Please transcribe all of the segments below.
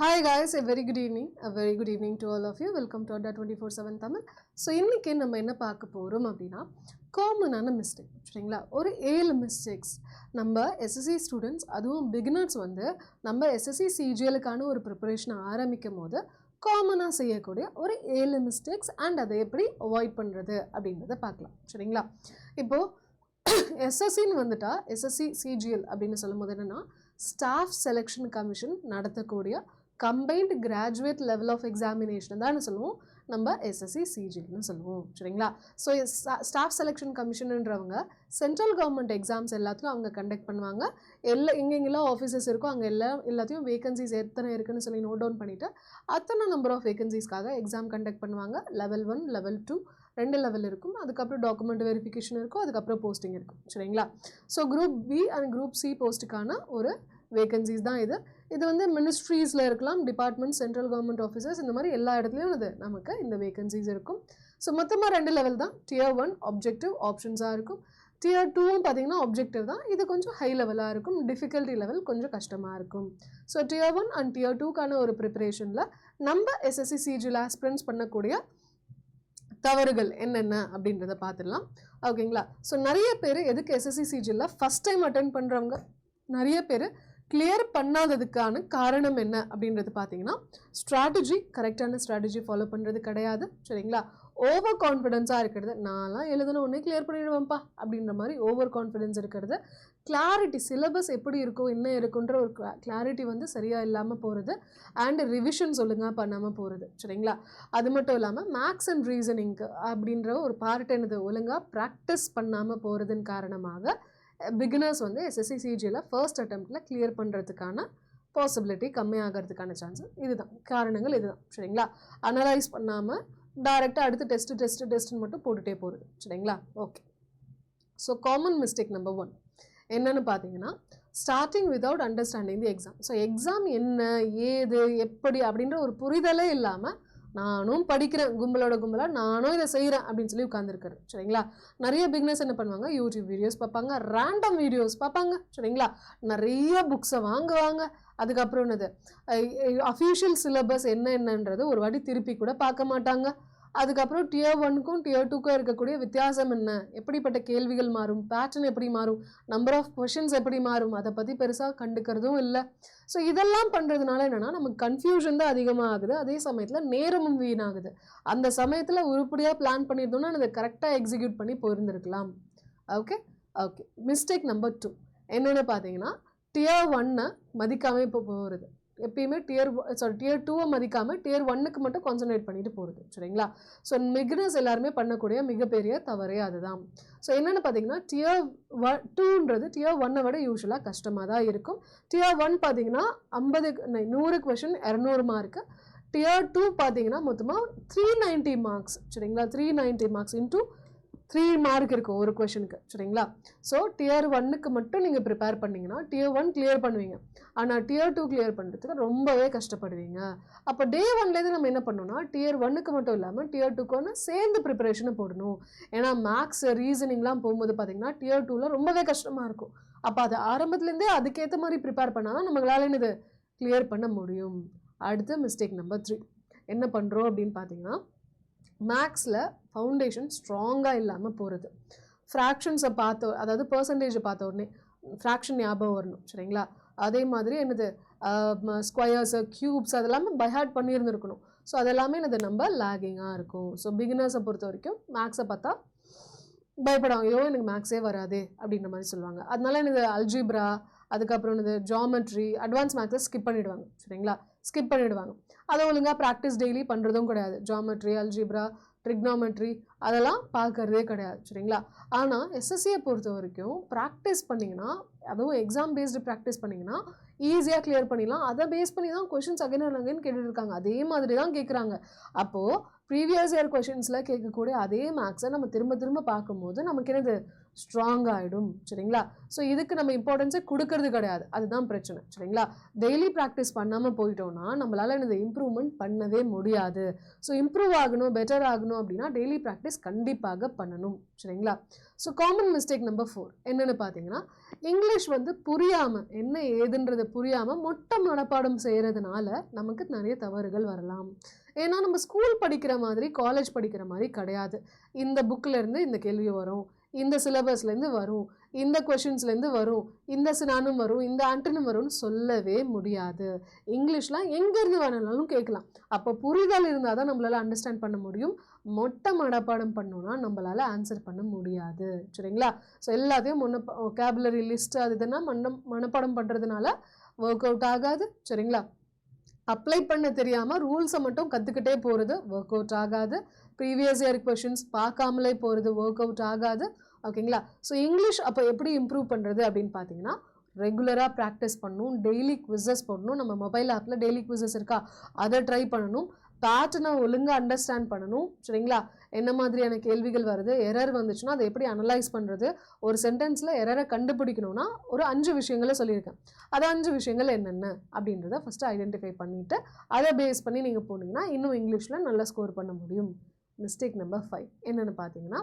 Hi guys, a very good evening. A very good evening to all of you. Welcome to Adda 24/7 Tamil. So இன்னைக்கு நம்ம என்ன பார்க்க போறோம் அப்படின்னா காமனான மிஸ்டேக் சரிங்களா. ஒரு 7 மிஸ்டேக்ஸ் நம்ம எஸ்எஸ்சி ஸ்டூடெண்ட்ஸ் அதுவும் பிகினர்ஸ் வந்து நம்ம எஸ்எஸ்சி சிஜிஎலுக்கான ஒரு ப்ரிப்பரேஷன் ஆரம்பிக்கும் போது காமனாக செய்யக்கூடிய ஒரு 7 மிஸ்டேக்ஸ் அண்ட் அதை எப்படி அவாய்ட் பண்ணுறது அப்படின்றத பார்க்கலாம் சரிங்களா. இப்போது எஸ்எஸ்சின்னு வந்துட்டா எஸ்எஸ்சி சிஜிஎல் அப்படின்னு சொல்லும் போது என்னென்னா ஸ்டாஃப் செலெக்ஷன் கமிஷன் நடத்தக்கூடிய combined graduate level of examination தான் சொல்லுவோம் நம்ம எஸ்எஸ்சி சிஜிஎல்னு சொல்லுவோம் சரிங்களா. ஸோ ஸ்டாஃப் செலெக்ஷன் கமிஷனுன்றவங்க சென்ட்ரல் கவர்மெண்ட் எக்ஸாம்ஸ் எல்லாத்தையும் அவங்க கண்டக்ட் பண்ணுவாங்க. எங்கெங்கெல்லாம் ஆஃபீஸஸ் இருக்கோ அங்கே எல்லாத்தையும் வேகன்சிஸ் எத்தனை இருக்குன்னு சொல்லி நோட் டவுன் பண்ணிவிட்டு அத்தனை நம்பர் ஆஃப் வேகன்சிஸ்க்காக எக்ஸாம் கண்டக்ட் பண்ணுவாங்க. லெவல் 1 லெவல் 2 2 லெவல் இருக்கும். அதுக்கப்புறம் டாக்குமெண்ட் வெரிஃபிகேஷன் இருக்கும். அதுக்கப்புறம் போஸ்டிங் இருக்கும் சரிங்களா. So group B and group C போஸ்ட்டுக்கான ஒரு வேகன்சிஸ் தான் இது. இது வந்து மினிஸ்ட்ரீஸில் இருக்கலாம், டிபார்ட்மெண்ட், சென்ட்ரல் கவர்மெண்ட் ஆஃபீஸர்ஸ், இந்த மாதிரி எல்லா இடத்துலையும் இது நமக்கு இந்த வேகன்சிஸ் இருக்கும். ஸோ மொத்தமாக 2 லெவல் தான். டியர் 1 ஆப்ஜெக்டிவ் ஆப்ஷன்ஸாக இருக்கும். டியர் 2வும் பார்த்தீங்கன்னா ஆப்ஜெக்டிவ் தான். இது கொஞ்சம் ஹை லெவலாக இருக்கும். டிஃபிகல்ட்டி லெவல் கொஞ்சம் கஷ்டமாக இருக்கும். ஸோ டியர் 1 அண்ட் டியர் 2க்கான ஒரு ப்ரிப்பரேஷனில் நம்ம எஸ்எஸ்சி சிஜிஎல் ஆஸ்பிரண்ட்ஸ் பண்ணக்கூடிய தவறுகள் என்னென்ன அப்படின்றத பார்த்துடலாம் ஓகேங்களா. ஸோ நிறைய பேர் எதுக்கு எஸ்எஸ்சி சிஜிஎல்ல ஃபஸ்ட் டைம் அட்டென்ட் பண்ணுறவங்க நிறைய பேர் கிளியர் பண்ணாததுக்கான காரணம் என்ன அப்படின்றது பார்த்தீங்கன்னா ஸ்ட்ராட்டஜி கரெக்டான ஸ்ட்ராட்டஜி ஃபாலோ பண்ணுறது கிடையாது சரிங்களா. ஓவர் கான்ஃபிடென்ஸாக இருக்கிறது, நான்லாம் எழுதணும் ஒன்றே கிளியர் பண்ணிடுவேன்ப்பா அப்படின்ற மாதிரி ஓவர் கான்ஃபிடென்ஸ் இருக்கிறது. கிளாரிட்டி சிலபஸ் எப்படி இருக்கோ என்ன இருக்குன்ற ஒரு கிளாரிட்டி வந்து சரியாக இல்லாமல் போகிறது. அண்ட் ரிவிஷன் ஒழுங்காக பண்ணாமல் போகிறது சரிங்களா. அது மட்டும் இல்லாமல் மேக்ஸ் அண்ட் ரீசனிங்க்கு அப்படின்ற ஒரு பார்ட் என்னது ஒழுங்காக ப்ராக்டிஸ் பண்ணாமல் போகிறதுன்னு காரணமாக பிகினர்ஸ் வந்து எஸ்எஸ்சி சிஜிஎல்ல ஃபர்ஸ்ட் அட்டெம்ப்டில் கிளியர் பண்ணுறதுக்கான பாசிபிலிட்டி கம்மியாகிறதுக்கான சான்சஸ் இதுதான் காரணங்கள் இதுதான் சரிங்களா. அனலைஸ் பண்ணாமல் டைரெக்டாக அடுத்து டெஸ்ட்டுன்னு மட்டும் போட்டுகிட்டே போகிறது சரிங்களா. Okay. So common mistake number 1 என்னென்னு பார்த்தீங்கன்னா ஸ்டார்டிங் வித்தவுட் அண்டர்ஸ்டாண்டிங் தி எக்ஸாம். ஸோ எக்ஸாம் என்ன ஏது எப்படி அப்படின்ற ஒரு புரிதலே இல்லாமல் நானும் படிக்கிறேன் கும்பலாக நானும் இதை செய்கிறேன் அப்படின்னு சொல்லி உட்காந்துருக்காரு சரிங்களா. நிறைய பிகினர்ஸ் என்ன பண்ணுவாங்க, யூடியூப் வீடியோஸ் பார்ப்பாங்க, ரேண்டம் வீடியோஸ் பார்ப்பாங்க சரிங்களா. நிறைய புக்ஸை வாங்குவாங்க. அதுக்கப்புறம் என்னது அஃபிஷியல் சிலபஸ் என்னன்றது ஒரு வாட்டி திருப்பி கூட பார்க்க மாட்டாங்க. அதுக்கப்புறம் டியர் 1க்கும் டியர் 2க்கும் இருக்கக்கூடிய வித்தியாசம் என்ன, எப்படிப்பட்ட கேள்விகள் மாறும், பேட்டர்ன் எப்படி மாறும், நம்பர் ஆஃப் கொஷின்ஸ் எப்படி மாறும், அதை பற்றி பெருசாக கண்டுக்கிறதும் இல்லை. ஸோ இதெல்லாம் பண்ணுறதுனால என்னென்னா நமக்கு கன்ஃபியூஷன் தான் அதிகமாக ஆகுது. அதே சமயத்தில் நேரமும் வீணாகுது. அந்த சமயத்தில் உருப்படியாக பிளான் பண்ணியிருந்தோம்னா அதை கரெக்டாக எக்ஸிக்யூட் பண்ணி போயிருந்துருக்கலாம். ஓகே. மிஸ்டேக் நம்பர் 2 என்னென்னு பார்த்தீங்கன்னா டியர் 1 மதிக்காமல் இப்போ போகிறது. எப்பயுமே டியர் 2வை மதிக்காமல் டியர் 1க்கு மட்டும் கான்சன்ட்ரேட் பண்ணிட்டு போகிறது சரிங்களா. ஸோ பிகினர்ஸ் எல்லாருமே பண்ணக்கூடிய மிகப்பெரிய தவறே அதுதான். ஸோ என்னென்னு பார்த்தீங்கன்னா டியர் 2ன்றது டியர் 1 விட யூஸ்வலாக கஷ்டமாக தான் இருக்கும். டியர் 1 பார்த்தீங்கன்னா 100 கொஷின் 200 மார்க்கு. டியர் 2 பார்த்தீங்கன்னா மொத்தமாக 390 மார்க்ஸ் சரிங்களா. 390 மார்க்ஸ் இன்டூ 3 மார்க் இருக்கும் ஒரு கொஷனுக்கு சரிங்களா. ஸோ டியர் 1க்கு மட்டும் நீங்கள் ப்ரிப்பேர் பண்ணிங்கன்னா டியர் 1 கிளியர் பண்ணுவீங்க. ஆனால் டியர் 2 கிளியர் பண்ணுறதுக்கு ரொம்பவே கஷ்டப்படுவீங்க. அப்போ டே 1லேருந்து நம்ம என்ன பண்ணணும்னா டியர் 1க்கு மட்டும் இல்லாமல் டியர் 2க்கு சேர்ந்து ப்ரிப்பரேஷனை போடணும். ஏன்னா மேக்ஸ் ரீசனிங்லாம் போகும்போது பார்த்தீங்கன்னா டியர் 2ல ரொம்பவே கஷ்டமாக இருக்கும். அப்போ அது ஆரம்பத்துலேருந்தே அதுக்கேற்ற மாதிரி ப்ரிப்பேர் பண்ணால் தான் நம்மளால என்னது கிளியர் பண்ண முடியும். அடுத்து மிஸ்டேக் நம்பர் 3 என்ன பண்ணுறோம் அப்படின்னு பார்த்தீங்கன்னா மேக்ஸில் ஃபவுண்டேஷன் ஸ்ட்ராங்காக இல்லாமல் போகிறது. ஃப்ராக்ஷன்ஸை அதாவது பர்சன்டேஜை பார்த்த உடனே ஃப்ராக்ஷன் ஞாபகம் வரணும் சரிங்களா. அதே மாதிரி என்னது ஸ்கொயர்ஸு க்யூப்ஸ் அதெல்லாமே பைஹார்ட் பண்ணியிருந்துருக்கணும். ஸோ அதெல்லாமே என்னது நம்ம லேகிங்காக இருக்கும். ஸோ பிகினர்ஸை பொறுத்த வரைக்கும் மேக்ஸை பார்த்தா பயப்படாங்க, ஐயோ எனக்கு மேக்ஸே வராது அப்படின்ற மாதிரி சொல்லுவாங்க. அதனால எனக்கு அல்ஜிப்ரா அதுக்கப்புறம் என்னது ஜாமெட்ரி அட்வான்ஸ் மேக்ஸை ஸ்கிப் பண்ணிவிடுவாங்க சரிங்களா. ஸ்கிப் பண்ணிவிடுவாங்க. அதை ஒழுங்காக ப்ராக்டிஸ் டெய்லி பண்ணுறதும் கிடையாது. ஜாமெட்ரி அல்ஜிப்ரா ட்ரிக்னாமெட்ரி அதெல்லாம் பார்க்கறதே கிடையாது சரிங்களா. ஆனால் எஸ்எஸ்சியை பொறுத்த வரைக்கும் ப்ராக்டிஸ் பண்ணிங்கன்னா அதுவும் எக்ஸாம் பேஸ்டு ப்ராக்டிஸ் பண்ணிங்கன்னா ஈஸியாக கிளியர் பண்ணிடலாம். அதை பேஸ் பண்ணி தான் கொஷின்ஸ் அகைன் அண்ட் அகைன் கேட்டுட்டு இருக்காங்க. அதே மாதிரி தான் கேட்குறாங்க. அப்போது ப்ரீவியஸ் இயர் கொஷின்ஸில் கேட்கக்கூடிய அதே மேக்ஸை நம்ம திரும்ப பார்க்கும்போது நமக்கு என்னது ஸ்ட்ராங் ஆகிடும் சரிங்களா. ஸோ இதுக்கு நம்ம இம்பார்ட்டன்ஸை கொடுக்கறது கிடையாது, அதுதான் பிரச்சனை சரிங்களா. டெய்லி ப்ராக்டிஸ் பண்ணாமல் போயிட்டோம்னா நம்மளால் இந்த இம்ப்ரூவ்மெண்ட் பண்ணவே முடியாது. ஸோ இம்ப்ரூவ் ஆகணும், பெட்டர் ஆகணும் அப்படின்னா டெய்லி ப்ராக்டிஸ் கண்டிப்பாக பண்ணணும் சரிங்களா. ஸோ காமன் மிஸ்டேக் நம்பர் 4 என்னென்னு பார்த்தீங்கன்னா, இங்கிலீஷ் வந்து புரியாமல் என்ன ஏதுன்றது புரியாமல் மொட்டை மனப்பாடம் செய்கிறதுனால நமக்கு நிறைய தவறுகள் வரலாம். ஏன்னா நம்ம ஸ்கூல் படிக்கிற மாதிரி காலேஜ் படிக்கிற மாதிரி கிடையாது. இந்த புக்கிலேருந்து இந்த கேள்வி வரும், இந்த சிலபஸ்லேருந்து வரும், இந்த கொஷின்ஸ்லேருந்து வரும், இந்த சினானும் வரும், இந்த ஆண்டனும் வரும்னு சொல்லவே முடியாது. இங்கிலீஷ்லாம் எங்கேருந்து வேணாலும் கேட்கலாம். அப்போ புரிதல் இருந்தால் தான் நம்மளால் அண்டர்ஸ்டாண்ட் பண்ண முடியும். மொட்டை மனப்பாடம் பண்ணோன்னா நம்மளால் ஆன்சர் பண்ண முடியாது சரிங்களா. ஸோ எல்லாத்தையும் vocabulary லிஸ்ட் அது இதெல்லாம் மனப்பாடம் பண்ணுறதுனால ஒர்க் அவுட் ஆகாது சரிங்களா. அப்ளை பண்ண தெரியாமல் ரூல்ஸை மட்டும் கற்றுக்கிட்டே போகிறது ஒர்க் அவுட் ஆகாது. ப்ரீவியஸ் இயர் கொஷின்ஸ் பார்க்காமலே போகிறது ஒர்க் அவுட் ஆகாது ஓகேங்களா. ஸோ இங்கிலீஷ் அப்போ எப்படி இம்ப்ரூவ் பண்ணுறது அப்படின்னு பார்த்தீங்கன்னா, ரெகுலராக ப்ராக்டிஸ் பண்ணணும், டெய்லி குவிசஸ் போடணும். நம்ம மொபைல் ஆப்பில் டெய்லி குவிசஸ் இருக்கா, அதை ட்ரை பண்ணணும். பேட்டர்னை ஒழுங்காக அண்டர்ஸ்டாண்ட் பண்ணணும் சரிங்களா. என்ன மாதிரியான கேள்விகள் வருது, எரர் வந்துச்சுன்னா அதை எப்படி அனலைஸ் பண்ணுறது, ஒரு சென்டென்ஸில் எரரை கண்டுபிடிக்கணும்னா ஒரு 5 விஷயங்களை சொல்லியிருக்கேன். அது 5 விஷயங்கள் என்னென்ன அப்படின்றத ஃபஸ்ட்டு ஐடென்டிஃபை பண்ணிவிட்டு அதை பேஸ் பண்ணி நீங்கள் போனீங்கன்னா இன்னும் இங்கிலீஷில் நல்லா ஸ்கோர் பண்ண முடியும். மிஸ்டேக் நம்பர் 5 என்னென்னு பார்த்தீங்கன்னா,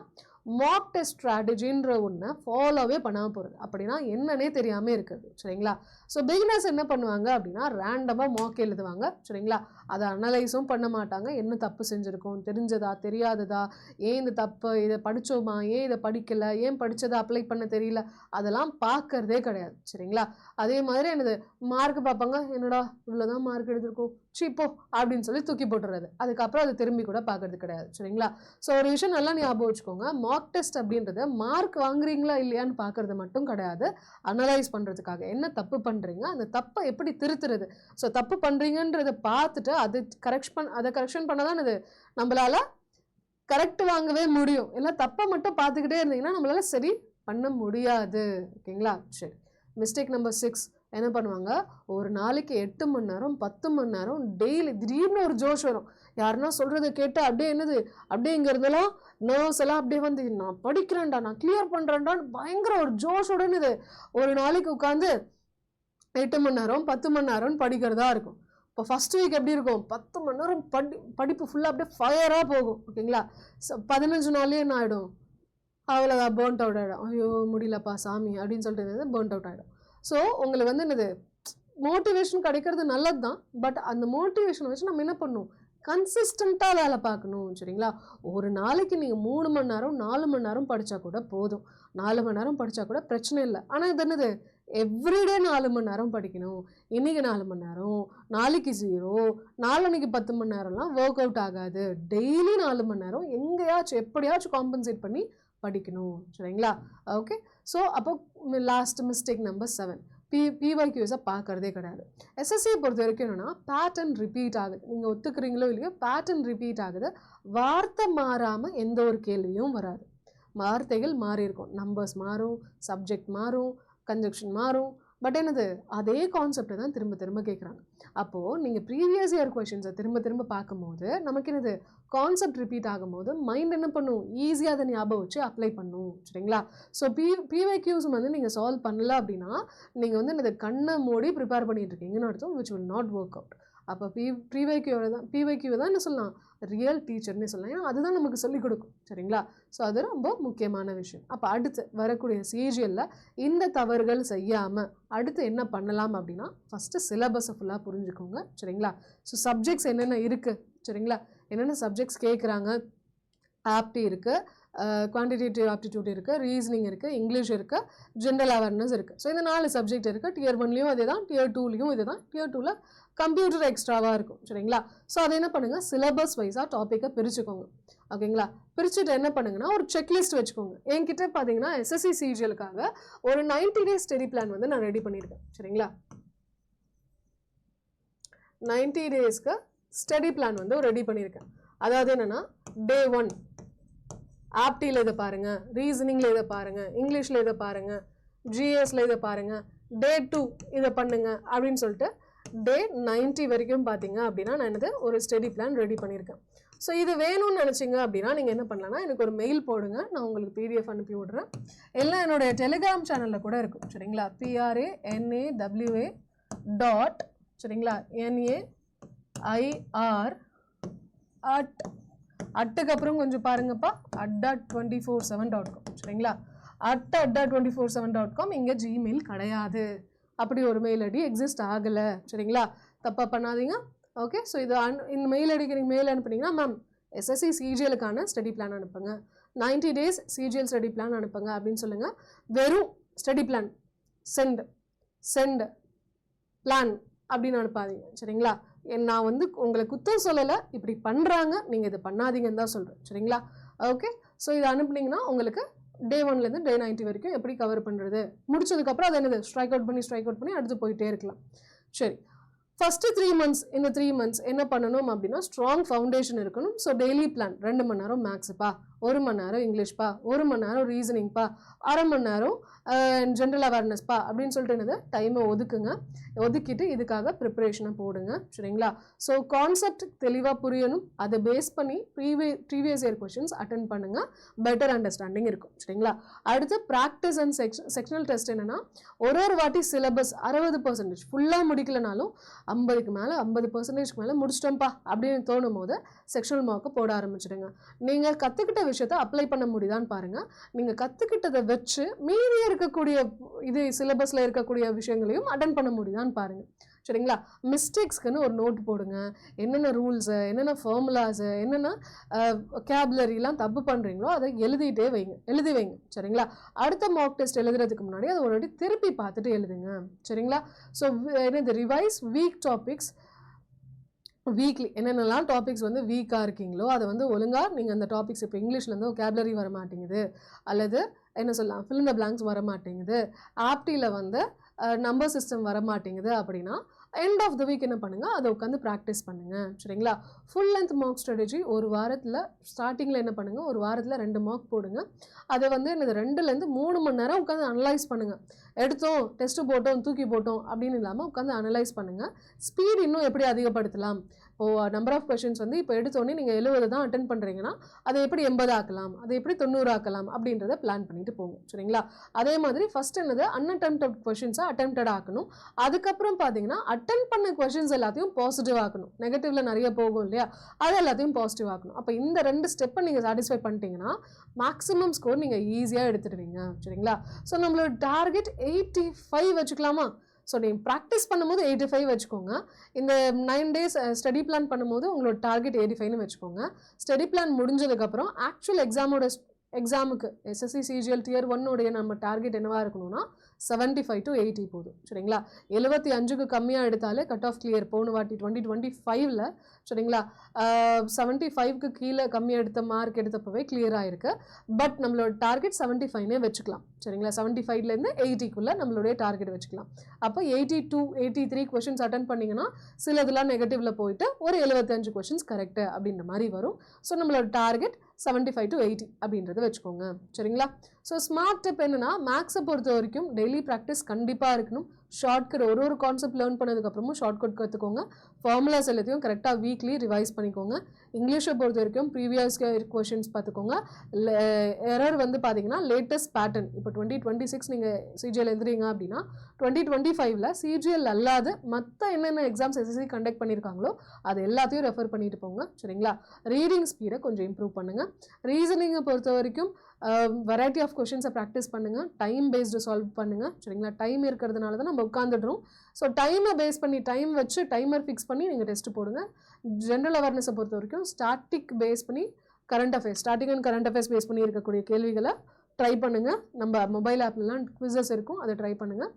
மாக் டெஸ்ட் ஸ்ட்ராட்டஜின்ற ஒன்று ஃபாலோவே பண்ணாமல் போகிறது. அப்படின்னா என்னன்னே தெரியாமல் இருக்குது சரிங்களா. ஸோ பிகினர்ஸ் என்ன பண்ணுவாங்க அப்படின்னா, ரேண்டமாக மாக் எழுதுவாங்க சரிங்களா. அதை அனலைஸும் பண்ண மாட்டாங்க, என்ன தப்பு செஞ்சுருக்கோம், தெரிஞ்சதா தெரியாததா, ஏன் இந்த தப்பு, இதை படித்தோமா, ஏன் இதை படிக்கலை, ஏன் படித்ததை அப்ளை பண்ண தெரியல, அதெல்லாம் பார்க்கறதே கிடையாது சரிங்களா. அதே மாதிரி என்னது மார்க் பார்ப்பாங்க, என்னடா இவ்வளோதான் மார்க் எடுத்திருக்கோம் சீப்போ அப்படின்னு சொல்லி தூக்கி போட்டுறது, அதுக்கப்புறம் அதை திரும்பி கூட பார்க்கறது கிடையாது சரிங்களா. ஸோ ஒரு விஷயம் நல்லா ஞாபகம் வச்சுக்கோங்க, மார்க் டெஸ்ட் அப்படின்றது மார்க் வாங்குறீங்களா இல்லையான்னு பார்க்கறது மட்டும் கிடையாது, அனலைஸ் பண்ணுறதுக்காக. என்ன தப்பு பண்ணுறீங்க, அந்த தப்பை எப்படி திருத்துறது. ஸோ தப்பு பண்ணுறீங்கன்றதை பார்த்துட்டு அதை கரெக்ஷன் பண்ண தான் இது நம்மளால் கரெக்ட் வாங்கவே முடியும். இல்லை தப்பை மட்டும் பார்த்துக்கிட்டே இருந்தீங்கன்னா நம்மளால சரி பண்ண முடியாது ஓகேங்களா. சரி, மிஸ்டேக் நம்பர் 6 என்ன பண்ணுவாங்க, ஒரு நாளைக்கு 8 மணி நேரம் 10 மணி நேரம் டெய்லி திடீர்னு ஒரு ஜோஷ் வரும். யாருன்னா சொல்கிறத கேட்டு அப்படியே என்னது அப்படியே இங்கிறதெல்லாம் நர்வ்ஸ் எல்லாம் அப்படியே வந்து நான் படிக்கிறேன்டா, நான் கிளியர் பண்ணுறேன்டான்னு பயங்கர ஒரு ஜோஷோடனு இது ஒரு நாளைக்கு உட்காந்து 8 மணி நேரம் 10 மணி நேரம்னு படிக்கிறதா இருக்கும். இப்போ ஃபஸ்ட் வீக் எப்படி இருக்கும், 10 மணி நேரம் படிப்பு ஃபுல்லாக அப்படியே ஃபயராக போகும் ஓகேங்களா. 15 நாள்லேயே என்ன ஆகிடும், அவ்வளோதான் பேர்ன்ட் அவுட் ஆகிடும். ஐயோ முடியலப்பா சாமி அப்படின்னு சொல்லிட்டு பேர்ன்ட் அவுட் ஆகிடும். ஸோ உங்களுக்கு வந்து என்னது மோட்டிவேஷன் கிடைக்கிறது நல்லது தான், பட் அந்த மோட்டிவேஷனை வச்சு நம்ம என்ன பண்ணணும், கன்சிஸ்டண்ட்டாக வேலை பார்க்கணும் சரிங்களா. ஒரு நாளைக்கு நீங்கள் 3 மணி நேரம் 4 மணி நேரம் படித்தா கூட போதும், 4 மணி நேரம் படித்தா கூட பிரச்சனை இல்லை. ஆனால் இது என்னது எவ்ரிடே 4 மணி நேரம் படிக்கணும், இன்றைக்கி 4 மணி நேரம், நாளைக்கு 0, நாளன்னைக்கு 10 மணி நேரம்லாம் ஒர்க் அவுட் ஆகாது. டெய்லி 4 மணி நேரம் எங்கேயாச்சும் எப்படியாச்சும் காம்பன்சேட் பண்ணி படிக்கணும் சரிங்களா. ஓகே, ஸோ அப்போ லாஸ்ட் மிஸ்டேக் நம்பர் 7, பிஒய்க்யூஸை பார்க்கறதே கிடையாது. எஸ்எஸ்சியை பொறுத்த வரைக்கும் என்னென்னா பேட்டர்ன் ரிப்பீட் ஆகுது. நீங்கள் ஒத்துக்கிறீங்களோ இல்லையோ பேட்டர்ன் ரிப்பீட் ஆகுது. வார்த்தை மாறாமல் எந்த ஒரு கேள்வியும் வராது. வார்த்தைகள் மாறி இருக்கும், நம்பர்ஸ் மாறும், சப்ஜெக்ட் மாறும், கன்ஜெக்ஷன் மாறும், பட் என்னது அதே கான்செப்டை தான் திரும்ப திரும்ப கேட்குறாங்க. அப்போது நீங்கள் ப்ரீவியஸ் இயர் கொஷின்ஸை திரும்ப திரும்ப பார்க்கும்போது நமக்கு என்னது கான்செப்ட் ரிப்பீட் ஆகும்போது மைண்ட் என்ன பண்ணும், ஈஸியாக அதை ஞாபகம் வச்சு அப்ளை பண்ணும் சரிங்களா. ஸோ பிஒய்க்யூஸ் வந்து நீங்கள் சால்வ் பண்ணல அப்படின்னா நீங்கள் வந்து என்னது கண்ணை மூடி ப்ரிப்பேர் பண்ணிட்டு இருக்கீங்கன்னு அர்த்தம், which will not work out. அப்போ பிஒய்க்யூவை தான் என்ன சொல்லலாம், ரியல் டீச்சர்னே சொல்லலாம். ஏன்னா அதுதான் நமக்கு சொல்லிக் கொடுக்கும் சரிங்களா. ஸோ அது ரொம்ப முக்கியமான விஷயம். அப்போ அடுத்து வரக்கூடிய சிஜிஎல்ல இந்த தவறுகள் செய்யாமல் அடுத்து என்ன பண்ணலாம் அப்படின்னா, ஃபஸ்ட்டு சிலபஸை ஃபுல்லாக புரிஞ்சுக்கோங்க சரிங்களா. ஸோ சப்ஜெக்ட்ஸ் என்னென்ன இருக்குது சரிங்களா, என்னென்ன சப்ஜெக்ட்ஸ் கேட்குறாங்க, ஆப்டி இருக்குது, குவான்டிடேட்டிவ் ஆப்டிடியூட் இருக்குது, ரீசனிங் இருக்குது, இங்கிலீஷ் இருக்குது, ஜென்ரல் அவேர்னஸ் இருக்குது. ஸோ இந்த 4 சப்ஜெக்ட் இருக்குது. டியர் 1லேயும் இதே தான், டியர் 2லேயும் இதே தான், டியர் 2ல் கம்ப்யூட்டர் எக்ஸ்ட்ராவாக இருக்கும் சரிங்களா. ஸோ அதை என்ன பண்ணுங்கள், சிலபஸ் வைஸாக டாப்பிக்கை பிரிச்சுக்கோங்க ஓகேங்களா. பிரிச்சுட்டு என்ன பண்ணுங்கன்னா ஒரு செக்லிஸ்ட் வச்சுக்கோங்க. என்கிட்ட பார்த்தீங்கன்னா எஸ்எஸ்சி சிஜிஎலுக்காக ஒரு 90 days ஸ்டடி பிளான் வந்து நான் ரெடி பண்ணியிருக்கேன் சரிங்களா. 90 daysக்கு ஸ்டடி பிளான் வந்து ரெடி பண்ணியிருக்கேன். அதாவது என்னென்னா டே 1 ஆப்டியில் இதை பாருங்கள், ரீசனிங்கில் இதை பாருங்கள், இங்கிலீஷில் இதை பாருங்கள், ஜிஎஸில் இதை பாருங்கள், டே 2 இதை பண்ணுங்க அப்படின்னு சொல்லிட்டு டே 90 வரைக்கும் பார்த்தீங்க அப்படின்னா நான் என்னது ஒரு ஸ்டடி பிளான் ரெடி பண்ணியிருக்கேன். ஸோ இது வேணும்னு நினச்சிங்க அப்படின்னா நீங்கள் என்ன பண்ணலாம்னா எனக்கு ஒரு மெயில் போடுங்க, நான் உங்களுக்கு பிடிஎஃப் அனுப்பி விட்றேன். எல்லாம் என்னுடைய டெலிகிராம் சேனலில் கூட இருக்கும் சரிங்களா. PRANAWA டாட் சரிங்களா NAIR அட்டுக்கு அப்புறம் கொஞ்சம் பாருங்கப்பா @247.com சரிங்களா. @247.com. இங்கே ஜிமெயில் கிடையாது, அப்படி ஒரு மெயில் ஐடி எக்ஸிஸ்ட் ஆகலை சரிங்களா. தப்பாக பண்ணாதீங்க. ஓகே. ஸோ இது இந்த மெயில் ஐடிக்கு நீங்கள் மெயில் அனுப்புனீங்கன்னா மேம் எஸ்எஸ்சி சிஜிஎலுக்கான ஸ்டடி பிளான் அனுப்புங்க, 90 days சிஜிஎல் ஸ்டடி பிளான் அனுப்புங்க அப்படின்னு சொல்லுங்கள். வெறும் ஸ்டடி பிளான் சென்ட் பிளான் அப்படின்னு அனுப்பாதீங்க சரிங்களா. நான் வந்து உங்களை குத்தம் சொல்லலை, இப்படி பண்ணுறாங்க, நீங்கள் இது பண்ணாதீங்கன்னு தான் சொல்கிறேன் சரிங்களா. ஓகே. ஸோ இதை அனுப்புனீங்கன்னா உங்களுக்கு day 1லேருந்து day 90 வரைக்கும் எப்படி கவர் பண்ணுறது, முடிச்சதுக்கப்புறம் அது என்னது ஸ்ட்ரைக் அவுட் பண்ணி அடுத்து போயிட்டே இருக்கலாம். சரி, ஃபஸ்ட்டு 3 months, இந்த 3 months என்ன பண்ணணும் அப்படின்னா ஸ்ட்ராங் ஃபவுண்டேஷன் இருக்கணும். ஸோ டெய்லி பிளான் 2 மணி நேரம் மேக்ஸுப்பா, 1 மணி நேரம் இங்கிலீஷ்ப்பா, 1 மணி நேரம் ரீசனிங்ப்பா, அரை மணி நேரம் ஜென்ரல் அவேர்னஸ்ப்பா அப்படின்னு சொல்லிட்டு என்னது டைமை ஒதுக்கிட்டு இதுக்காக ப்ரிப்பரேஷனை போடுங்க சரிங்களா. ஸோ கான்செப்ட் தெளிவாக புரியணும், அதை பேஸ் பண்ணி ப்ரீவியஸ் இயர் கொஷின்ஸ் அட்டன் பண்ணுங்கள், பெட்டர் அண்டர்ஸ்டாண்டிங் இருக்கும் சரிங்களா. அடுத்து ப்ராக்டிஸ் அண்ட் செக்ஷனல் டெஸ்ட் என்னென்னா ஒரு வாட்டி சிலபஸ் 60% ஃபுல்லாக முடிக்கலனாலும் 50% மேலே முடிச்சிட்டோம்ப்பா அப்படின்னு தோணும் போது செக்ஷனல் மார்க்கை போட ஆரம்பிச்சிடுங்க. நீங்கள் கற்றுக்கிட்ட விஷயத்த அப்ளை பண்ண முடியுதான்னு பாருங்கள். நீங்கள் கற்றுக்கிட்டதை வச்சு மீதி இருக்கக்கூடிய இது சிலபஸில் இருக்கக்கூடிய விஷயங்களையும் அட்டன் பண்ண முடியுதான்னு பாருங்கள் சரிங்களா. மிஸ்டேக்ஸ்க்குன்னு ஒரு நோட் போடுங்க, என்னென்ன ரூல்ஸு, என்னென்ன ஃபார்முலாஸு, என்னென்ன கேப்லரிலாம் தப்பு பண்ணுறீங்களோ அதை எழுதி வைங்க சரிங்களா. அடுத்த மார்க் டெஸ்ட் எழுதுறதுக்கு முன்னாடி அதை ஒரு திருப்பி பார்த்துட்டு எழுதுங்க சரிங்களா. ஸோ என்னது ரிவைஸ் வீக் டாபிக்ஸ் வீக்லி என்னென்னலாம் டாபிக்ஸ் வந்து வீக்காக இருக்கீங்களோ அதை வந்து ஒழுங்காக நீங்கள் அந்த டாபிக்ஸ் இப்போ இங்கிலீஷ்லேருந்து கேப்லரி வர மாட்டேங்குது, அல்லது என்ன சொல்லலாம் ஃபில் இன் த பிளாங்க்ஸ் வர மாட்டேங்குது, ஆப்டியில் வந்து நம்பர் சிஸ்டம் வர மாட்டேங்குது அப்படின்னா எண்ட் ஆஃப் த வீக் என்ன பண்ணுங்கள், அதை உட்காந்து ப்ராக்டிஸ் பண்ணுங்கள் சரிங்களா. ஃபுல் லென்த் மார்க் ஸ்ட்ராட்டஜி ஒரு வாரத்தில் ஸ்டார்டிங்கில் என்ன பண்ணுங்கள், ஒரு வாரத்தில் 2 மார்க் போடுங்க. அதை வந்து என்னது 2லேருந்து 3 மணி நேரம் உட்காந்து அனலைஸ் பண்ணுங்கள். எடுத்தோம் டெஸ்ட்டு போட்டோம் தூக்கி போட்டோம் அப்படின்னு இல்லாமல் உட்காந்து அனலைஸ் பண்ணுங்கள். ஸ்பீட் இன்னும் எப்படி அதிகப்படுத்தலாம், இப்போது நம்பர் ஆஃப் கொஷின்ஸ் வந்து இப்போ எடுத்தோடனே நீங்கள் 70 தான் அட்டன் பண்ணுறீங்கன்னா அதை எப்படி 80 ஆக்கலாம், அதை எப்படி 90 ஆக்கலாம் அப்படின்றத பிளான் பண்ணிட்டு போங்க சரிங்களா. அதே மாதிரி ஃபஸ்ட் என்னது அன்அட்டெம்ப்டட் கொஷின்ஸை அட்டெம்ப்டட் ஆக்கணும். அதுக்கப்புறம் பார்த்தீங்கன்னா அட்டன் பண்ண கொஷின்ஸ் எல்லாத்தையும் பாசிட்டிவ் ஆக்கணும். நெகட்டிவ்ல நிறைய போகும் இல்லையா, அது எல்லாத்தையும் பாசிட்டிவ் ஆக்கணும். அப்போ இந்த 2 ஸ்டெப்பை நீங்கள் சாட்டிஸ்ஃபை பண்ணிட்டீங்கன்னா மேக்ஸிமம் ஸ்கோர் நீங்கள் ஈஸியாக எடுத்துடுவீங்க சரிங்களா. ஸோ நம்மளோட டார்கெட் 85 வச்சுக்கலாமா. ஸோ நீங்கள் ப்ராக்டிஸ் பண்ணும்போது 85 வச்சுக்கோங்க. இந்த 9 days ஸ்டடி பிளான் பண்ணும்போது உங்களோட டார்கெட் 85ன்னு வச்சுக்கோங்க. ஸ்டடி பிளான் முடிஞ்சதுக்கப்புறம் ஆக்சுவல் எக்ஸாமுக்கு எஸ்எஸ்சி சிஜிஎல் Tier 1 நம்ம டார்கெட் என்னவாக இருக்கணும்னா 75 to 80 போதும் சரிங்களா. 75க்கு கம்மியாக எடுத்தாலே கட் ஆஃப் கிளியர். போன வாட்டி 2025ல் சரிங்களா 75க்கு கீழே கம்மியாக எடுத்த மார்க் எடுத்தப்பவே கிளியர் ஆகிருக்கு. பட் நம்மளோட டார்கெட் 75னே வச்சுக்கலாம் சரிங்களா. 75லேருந்து 80க்குள்ளே நம்மளுடைய டார்கெட் வச்சுக்கலாம். அப்போ 82 83 கொஷின்ஸ் அட்டன் பண்ணிங்கன்னா சிலதெல்லாம் நெகட்டிவில் போயிட்டு ஒரு 75 கொஷின்ஸ் கரெக்டு அப்படின்ற மாதிரி வரும். ஸோ நம்மளோட டார்கெட் 75 to 80 அப்படின்றத வச்சுக்கோங்க சரிங்களா. ஸோ ஸ்மார்ட் டிப் என்னென்னா மேக்ஸை பொறுத்த வரைக்கும் டெய்லி ப்ராக்டிஸ் கண்டிப்பாக இருக்கணும். ஷார்ட்கட் ஒரு கான்செப்ட் லேர்ன் பண்ணதுக்கப்புறமும் ஷார்ட்கட் கற்றுக்கோங்க. ஃபார்முலாஸ் எல்லாத்தையும் கரெக்டாக வீக்லி ரிவைஸ் பண்ணிக்கோங்க. இங்கிலீஷை பொறுத்த வரைக்கும் ப்ரீவியஸ் கொஷின்ஸ் பார்த்துக்கோங்க. எரர் வந்து பார்த்தீங்கன்னா லேட்டஸ்ட் பேட்டர்ன் இப்போ 2026 நீங்கள் சிஜிஎல் எழுதுறீங்க அப்படின்னா 2025ல் சிஜிஎல் அல்லாது மற்ற என்னென்ன எக்ஸாம்ஸ் எஸ்எஸ்சி கண்டக்ட் பண்ணியிருக்காங்களோ அது எல்லாத்தையும் ரெஃபர் பண்ணிட்டு போங்க சரிங்களா. ரீடிங் ஸ்பீடை கொஞ்சம் இம்ப்ரூவ் பண்ணுங்கள். ரீசனிங்கை பொறுத்த வரைக்கும் வெரைட்டி ஆஃப் கொஷின்ஸை ப்ராக்டிஸ் பண்ணுங்கள். டைம் பேஸ்டு சால்வ் பண்ணுங்கள் சரிங்களா. டைம் இருக்கிறதுனால தான் நம்ம உட்காந்துடுறோம். ஸோ டைமை பேஸ் பண்ணி டைம் வச்சு டைமர் ஃபிக்ஸ் பண்ணி நீங்கள் டெஸ்ட்டு போடுங்க. ஜென்ரல் அவேர்னஸை பொறுத்த வரைக்கும் ஸ்டாட்டிக் பேஸ் பண்ணி starting and current affairs base பண்ணி இருக்கக்கூடிய கேள்விகளை ட்ரை பண்ணுங்கள். நம்ம மொபைல் ஆப்லலாம் குவிசஸ் இருக்கும், அதை ட்ரை பண்ணுங்கள்.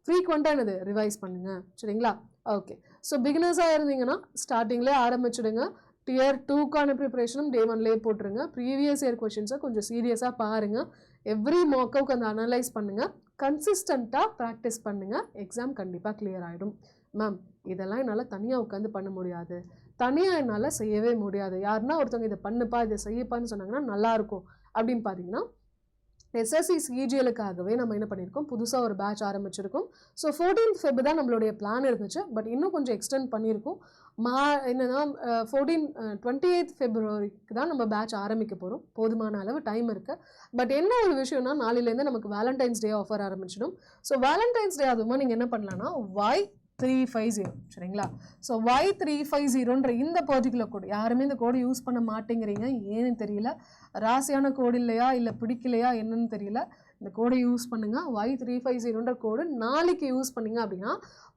ஃப்ரீக்வெண்ட்டாக என்னது ரிவைஸ் பண்ணுங்கள் சரிங்களா. ஓகே. ஸோ பிகினர்ஸாக இருந்தீங்கன்னா ஸ்டார்டிங்லேயே ஆரம்பிச்சுடுங்க. Tier 2க்கான ப்ரிப்பரேஷனும் Day 1லேயே போட்டுருங்க. ப்ரீவியஸ் இயர் கொஷின்ஸை கொஞ்சம் சீரியஸாக பாருங்கள். எவ்ரி மார்க்கவுக்கு அந்த அனலைஸ் பண்ணுங்கள். கன்சிஸ்டண்ட்டாக ப்ராக்டிஸ் பண்ணுங்கள். எக்ஸாம் கண்டிப்பாக கிளியர் ஆகிடும். மேம் இதெல்லாம் என்னால் தனியாக உட்காந்து பண்ண முடியாது, தனியாக என்னால் செய்யவே முடியாது, யாருன்னா ஒருத்தவங்க இதை பண்ணுப்பா இதை செய்யப்பான்னு சொன்னாங்கன்னா நல்லாயிருக்கும் அப்படின்னு பார்த்தீங்கன்னா எஸ்எஸ்சி சிஜிஎலுக்காகவே நம்ம என்ன பண்ணியிருக்கோம், புதுசாக ஒரு பேட்ச் ஆரம்பிச்சிருக்கோம். ஸோ 14th Feb தான் நம்மளுடைய பிளான் இருந்துச்சு. பட் இன்னும் கொஞ்சம் எக்ஸ்டெண்ட் பண்ணியிருக்கோம். என்னன்னா 28th Februaryக்கு தான் நம்ம பேட்ச் ஆரம்பிக்க போகிறோம். போதுமான அளவு டைம் இருக்குது. பட் என்ன ஒரு விஷயம்னா, நாளையிலேருந்து நமக்கு வேலண்டைன்ஸ் டே ஆஃபர் ஆரம்பிச்சிடும். ஸோ வேலண்டைன்ஸ் டே அதுவுமா நீங்கள் என்ன பண்ணலான்னா Y350 சரிங்களா. ஸோ Y350ன்ற இந்த பர்டிகுலர் கோடு யாருமே இந்த கோடு யூஸ் பண்ண மாட்டேங்கிறீங்க, ஏன்னு தெரியல. ராசியான கோடு இல்லையா, இல்லை பிடிக்கலையா என்னன்னு தெரியல. இந்த கோடை யூஸ் பண்ணுங்கள். Y350ன்ற கோடு நாளைக்கு யூஸ் பண்ணிங்க அப்படின்னா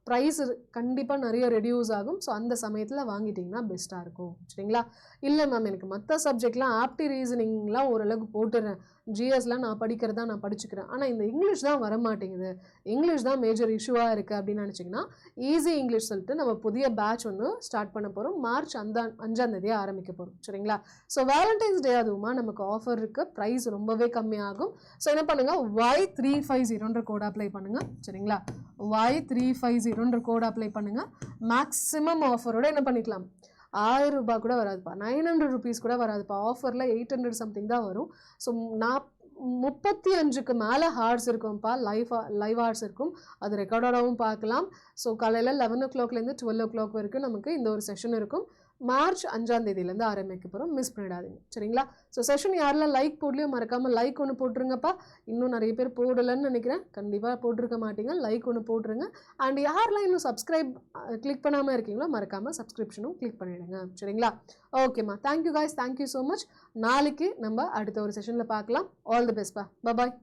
ப்ரைஸ் கண்டிப்பாக நிறைய ரெடியூஸ் ஆகும். ஸோ அந்த சமயத்தில் வாங்கிட்டிங்கன்னா பெஸ்ட்டாக இருக்கும் சரிங்களா. இல்லை மேம் எனக்கு மற்ற சப்ஜெக்ட்லாம் ஆப்டி ரீசனிங்லாம் ஓரளவுக்கு போட்டுறேன், ஜிஎஸ்லாம் நான் படிக்கிறதா நான் படிச்சுக்கிறேன், ஆனால் இந்த இங்கிலீஷ் தான் வரமாட்டேங்குது, இங்கிலீஷ் தான் மேஜர் இஷ்யூவாக இருக்குது அப்படின்னு நினச்சிங்கன்னா ஈஸி இங்கிலீஷ் சொல்லிட்டு நம்ம புதிய பேட்ச் வந்து ஸ்டார்ட் பண்ண போகிறோம். மார்ச் 5 ஆரம்பிக்க போகிறோம் சரிங்களா. ஸோ வேலண்டைன்ஸ் டே அதுவுமா நமக்கு ஆஃபர் இருக்குது, ப்ரைஸ் ரொம்பவே கம்மியாகும். ஸோ என்ன பண்ணுங்கள், Y350ன்ற கோட் அப்ளை பண்ணுங்கள் சரிங்களா. Y350ன்ற கோட் அப்ளை பண்ணுங்கள். மேக்ஸிமம் ஆஃபரோட என்ன பண்ணிக்கலாம், 1000 ரூபாய் கூட வராதுப்பா, 900 rupees கூட வராதுப்பா. ஆஃபரில் 800 சம்திங் தான் வரும். ஸோ 35க்கு மேலே ஹார்ஸ் இருக்கும்ப்பா, லைவ் ஹார்ஸ் இருக்கும். அது ரெக்கார்டடாகவும் பார்க்கலாம். ஸோ காலையில் 11 o'clockலேருந்து 12 o'clock வரைக்கும் நமக்கு இந்த ஒரு செஷன் இருக்கும். மார்ச் 5 ஆரம்பிக்க போகிறோம், மிஸ் பண்ணிடாதீங்க சரிங்களா. ஸோ செஷன் யாரெல்லாம் லைக் போடலையோ மறக்காமல் லைக் ஒன்று போட்டுருங்கப்பா. இன்னும் நிறைய பேர் போடலைன்னு நினைக்கிறேன், கண்டிப்பாக போட்டிருக்க மாட்டீங்க, லைக் ஒன்று போட்டுருங்க. அண்ட் யாரெல்லாம் இன்னும் சப்ஸ்கிரைப் கிளிக் பண்ணாமல் இருக்கீங்களோ மறக்காமல் சப்ஸ்கிரிப்ஷனும் கிளிக் பண்ணிவிடுங்க சரிங்களா. ஓகேம்மா, thank you guys, thank you so much. நாளைக்கு நம்ம அடுத்த ஒரு செஷனில் பார்க்கலாம். ஆல் தி பெஸ்ட்பா, பாய்.